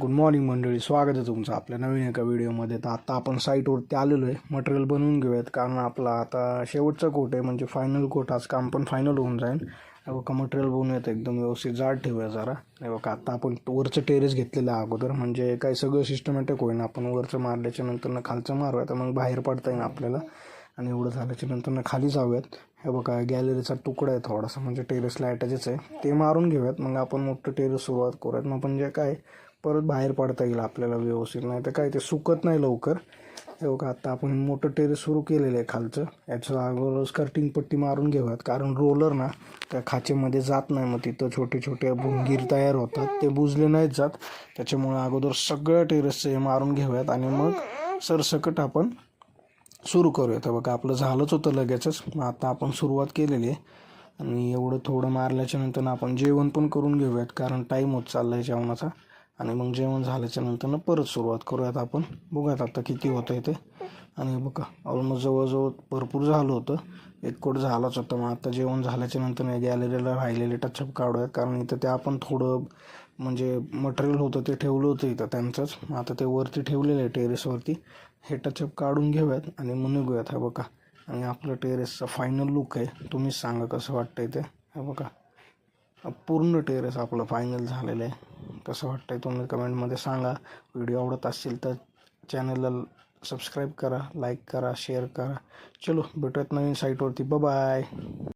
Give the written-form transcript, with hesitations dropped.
Good morning मंडळी, स्वागत आहे तुमचं आपल्या नवीन एका व्हिडिओमध्ये. तर आता आपण साईटवरती आलेलो आहे. मटेरियल बनवून घेऊयात कारण आपला आता शेवटचा कोट आहे, म्हणजे फायनल कोट. आज काम पण फायनल होऊन जाईल. हे बघा मटेरियल बनवूयात, एकदम व्यवस्थित जाड ठेवूया जरा. हे बघा आता आपण वरचं टेरेस घेतलेलं आहे अगोदर, म्हणजे काय सगळं सिस्टमॅटिक होईन. आपण वरचं मारल्याच्या नंतर खालचं मारूया तर मग बाहेर पडता येईल आपल्याला. आणि एवढं झाल्याच्या नंतर खाली जाऊयात. हे बघा गॅलरीचा तुकडा आहे थोडासा, म्हणजे टेरेसला अटॅचच आहे, ते मारून घेऊयात. मग आपण मोठं टेरेस सुरुवात करूयात. मग म्हणजे काय परत बाहेर पडता येईल आपल्याला व्यवस्थित, नाही तर काय ते सुकत नाही लवकर. हे बघा आता आपण मोठं टेरेस सुरू केलेलं आहे खालचं. याचं अगोदर स्कर्टिंग पट्टी मारून घेऊयात, कारण रोलर ना त्या खाचेमध्ये जात नाही. मग तिथं छोटे छोटे भुंगीर तयार होतात, ते बुजले नाहीत जात. त्याच्यामुळे अगोदर सगळं टेरेसचं हे मारून घेऊयात आणि मग सरसकट आपण सुरू करूयात. बघा आपलं झालंच होतं लगेचच. मग आता आपण सुरुवात केलेली आहे आणि एवढं थोडं मारल्याच्या नंतर आपण जेवण पण करून घेऊयात, कारण टाईम होत चालला आहे जेवणाचा. आणि मग जेवण झाल्याच्या नंतर परत सुरुवात करूयात आपण. बघूयात आता किती होतं आहे ते. आणि बघा ऑलमोस्ट जवळजवळ भरपूर झालं होतं, एक कोट झालाच होता. मग आता जेवण झाल्याच्या नंतर गॅलरीला राहिलेले टचअप काढूयात, कारण इथं ते आपण थोडं म्हणजे मटेरियल होतं ते ठेवलं होतं इथं त्यांचंच. मग आता ते वरती ठेवलेलं आहे टेरेसवरती. हे टचअप काढून घेऊयात आणि मग निघूयात. हे बघा आणि आपलं टेरेसचा फायनल लुक आहे. तुम्हीच सांगा कसं वाटतंय ते. हे बघा पूर्ण टेरेस आपलं फायनल झालेलं आहे. कसं वाटतंय तुम्ही कमेंटमध्ये सांगा. व्हिडिओ आवडत असेल तर चॅनलला सबस्क्राईब करा, लाईक करा, शेअर करा. चलो भेटूयात नवीन साईटवरती. बाय.